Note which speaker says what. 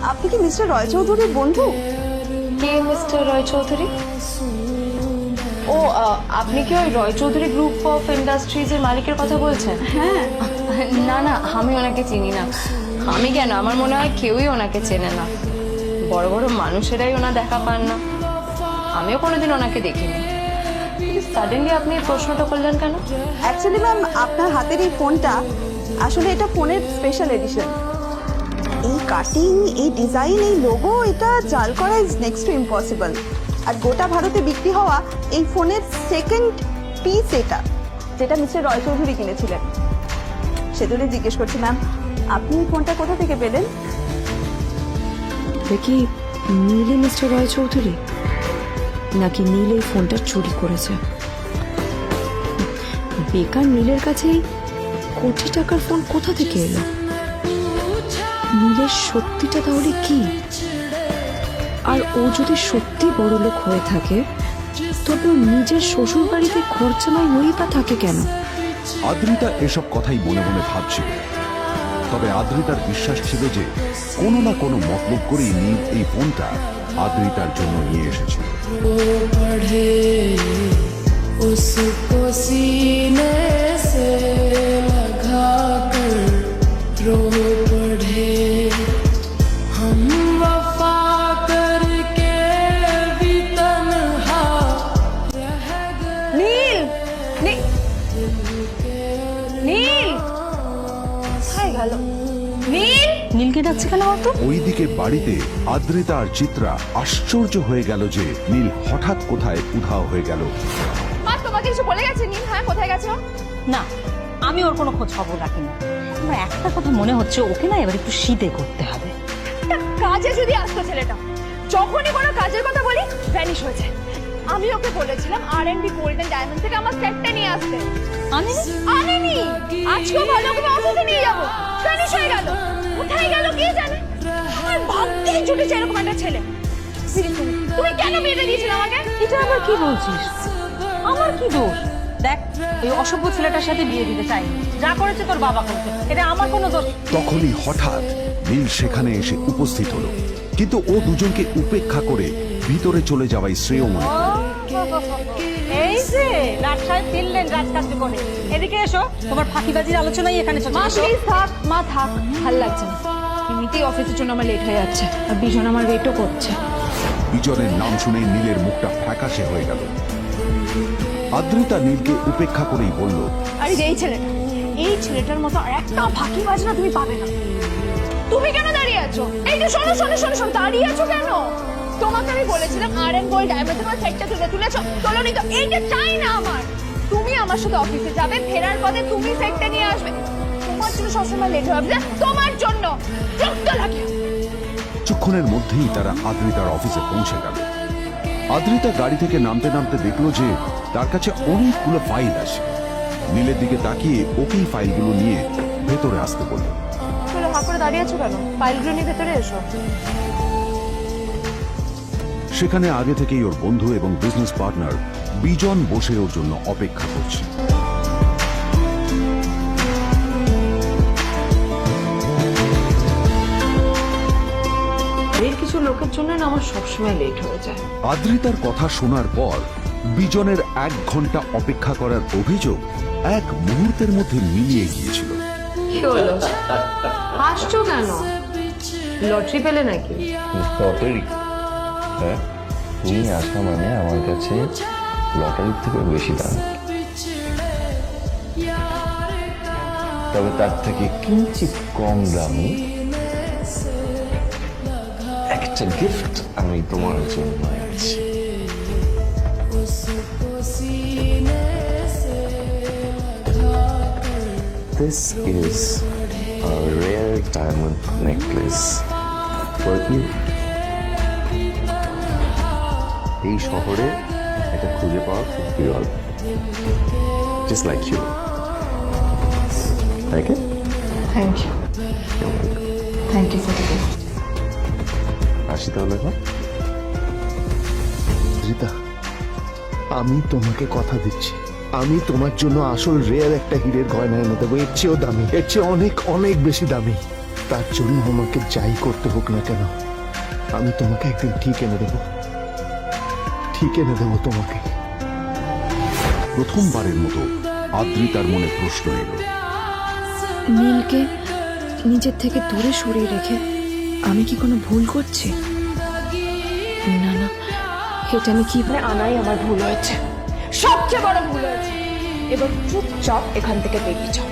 Speaker 1: আপনি কি মিস্টার রয় চৌধুরীর বন্ধু?
Speaker 2: কে মিস্টার রয় চৌধুরী? ও আপনি কি ওই রয় চৌধুরী গ্রুপ অফ ইন্ডাস্ট্রিজ এর মালিকের কথা বলছেন?
Speaker 1: হ্যাঁ।
Speaker 2: না না, আমি ওনাকে চিনি না। আমি কেন, আমার মনে হয় কেউই ওনাকে চেনে না। বড় বড় মানুষেরাই ওনা দেখা পান না। আমিও কোনোদিন ওনাকে দেখিনি। সাডেনলি আপনি এই প্রশ্নটা করলেন কেন?
Speaker 1: অ্যাকচুয়ালি ম্যাম, আপনার হাতের এই ফোনটা আসলে এটা ফোনের স্পেশাল এডিশন। এই কাটিং, এই ডিজাইন, এই লোগো, এটা জাল করা ইজ নেক্সট টু ইম্পসিবল। আর গোটা ভারতে বিক্রি হওয়া এই ফোনের সেকেন্ড পিস এটা, যেটা মিস্টার রয় চৌধুরী কিনেছিলেন। সেজন্য জিজ্ঞেস করছি ম্যাম, আপনি এই ফোনটা কোথা থেকে পেলেন?
Speaker 3: দেখি নীলে মিস্টার রয় চৌধুরী, নাকি নীল এই ফোনটা চুরি করেছে? বেকার নীলের কাছেই কোটি টাকার ফোন কোথা থেকে এলো? নীলের সত্যিটা তাহলে কি? আর ও যদি সত্যি বড় লোক হয়ে থাকে, তবে ও নিজের শ্বশুর বাড়িতে খরচামাই হয়েই বা থাকে কেন?
Speaker 4: আদ্রিতা এসব কথাই মনে মনে ভাবছিল। তবে আদ্রিতার বিশ্বাস ছিল যে কোনো না কোনো মতলব করেই নীল এই ফোনটা আদ্রিতার জন্য নিয়ে এসেছিল।
Speaker 5: उसको सीने से लगा कर रो पड़े हम वफा करके भी तन्हा रह गए।
Speaker 2: নীল, নীল কোথায় গেল? নীল, নীলকে ডাকছে কেন তো?
Speaker 4: ওইদিকে বাড়িতে আদ্রিতা আর চিত্রা আশ্চর্য হয়ে গেল যে নীল হঠাৎ কোথায় উধাও হয়ে গেল।
Speaker 2: মা তোমাকে কিছু বলে গেছে নীল? হ্যাঁ, কোথায় গেছো?
Speaker 6: না, আমি ওর কোনো খোঁজ খবর রাখি না। আমার একটা কথা মনে হচ্ছে, ওকে না এবার একটু শীতে করতে হবে।
Speaker 2: কাজে যদি আসতো ছেলেটা, যখনই কোনো কাজের কথা বলি ভ্যানিশ হয়েছে। আমি ওকে বলেছিলাম R&B গোল্ডেন ডায়মন্ড থেকে আমার সেটটা নিয়ে আসতে, আনেনি। আজকেও ভালো করে অফিসে নিয়ে যাবো, ভ্যানিশ হয়ে গেল। কোথায় গেল কে জানে? আমার ভাবতেই জুটেছে এরকম একটা ছেলে। তুমি কেন বিয়ে দিয়েছিলে আমাকে?
Speaker 6: এটা আবার কি বলছিস? আমার কি দোষ? দেখ, এই অসভ্য ছেলেটার সাথে বিয়ে দিতে চাইনি। যা করেছে তোর বাবা করেছে, এটা আমার কোনো দোষ।
Speaker 4: তখনই হঠাৎ নীল সেখানে এসে উপস্থিত হলো, কিন্তু ও দুজনকে উপেক্ষা করে ভিতরে চলে যাওয়াই শ্রেয় মনে করল।
Speaker 6: এই যে রাজ সাহেব ফিরলেন রাজকার্য করে, এদিকে এসো। তোমার ফাঁকিবাজির আলোচনাই এখানে চলছে।
Speaker 2: মা প্লিজ থাক, মা থাক, ভাল লাগছে না। এমনিতেই অফিসের জন্য আমার লেট হয়ে যাচ্ছে, আর বিজন আমার ওয়েটও করছে।
Speaker 4: বিজনের নাম শুনে নীলের মুখটা ফ্যাকাশে হয়ে গেল। আদ্রিতা নীলকে উপেক্ষা করেই বলল,
Speaker 2: আরে এই ছেলেটার মতো আর একটা ফাঁকিবাজ না তুমি পাবে না। তুমি কেন দাঁড়িয়ে আছো? এই যে শোনো শোনো শোনো শোনো, দাঁড়িয়ে আছো কেন? তোমাকে আমি বলেছিলাম R&B গোল্ড ডায়মন্ড তোমার সেটটা তুলেছো, তোলোনি তো। এইটা চাই না আমার। তুমি আমার সাথে অফিসে যাবে, ফেরার পথে তুমি সেটটা নিয়ে আসবে। তোমার জন্য সবসময় লেট হবে না, তোমার জন্য বিরক্ত লাগে।
Speaker 4: কিছুক্ষণের মধ্যেই তারা আদ্রিতার অফিসে পৌঁছে গেল। আদ্রিতা গাড়ি থেকে নামতে নামতে দেখলো যে তার কাছে অনেকগুলো ফাইল আছে। নীলের দিকে তাকিয়ে ওকেই ফাইলগুলো নিয়ে ভেতরে আসতে বলল।
Speaker 2: চলো, হাঁ করে দাঁড়িয়ে আছো কেন? ফাইলগুলো নিয়ে ভেতরে এসো।
Speaker 4: সেখানে আগে থেকেই ওর বন্ধু এবং বিজনেস পার্টনার বিজন বসে ওর জন্য অপেক্ষা করছে।
Speaker 3: এর কিছু লোকের জন্য না আমার সবসময় লেট হয়ে যায়।
Speaker 4: আদ্রিতার কথা শোনার পর বিজনের 1 ঘন্টা অপেক্ষা করার অভিযোগ এক মুহূর্তের মধ্যে মিলিয়ে গিয়েছিল।
Speaker 3: কি হলো? হাসছো কেন? লটারি পেলে নাকি?
Speaker 7: লটারি? হ্যাঁ, তুমি আসা মানে আমার কাছে লটারির থেকে বেশি দাম। তবে তার থেকে কিঞ্চিত কম দামি একটা গিফট আমি তোমার জন্য এনেছি। This is a rare diamond necklace for you. এই শহরে এটা খুঁজে পাওয়া খুব বিরল। Just like you. Like it?
Speaker 2: Thank you, thank you for the gift.
Speaker 7: আসি তাহলে এখন।
Speaker 8: রিতা, আমি তোমাকে কথা দিচ্ছি, আমি তোমার জন্য আসল রেয়ার একটা হীরের গয়না এনে দেবো। এর চেয়েও দামি, এর চেয়ে অনেক অনেক বেশি দামি। তার জন্য আমাকে যাই করতে হোক না কেন, আমি তোমাকে একদিন ঠিক এনে দেবো, ঠিক এনে দেবো তোমাকে।
Speaker 4: প্রথমবারের মতো আদ্রিতার মনে প্রশ্ন এলো,
Speaker 3: নীলকে নিজের থেকে দূরে সরিয়ে রেখে আমি কি কোনো ভুল করছি? না না, এটা আমি কিভাবে
Speaker 2: আনাই আমার ভুল হয়েছে, সবচেয়ে বড় ভুল হয়েছে। এবার চুপচাপ এখান থেকে বেরিয়ে যাও।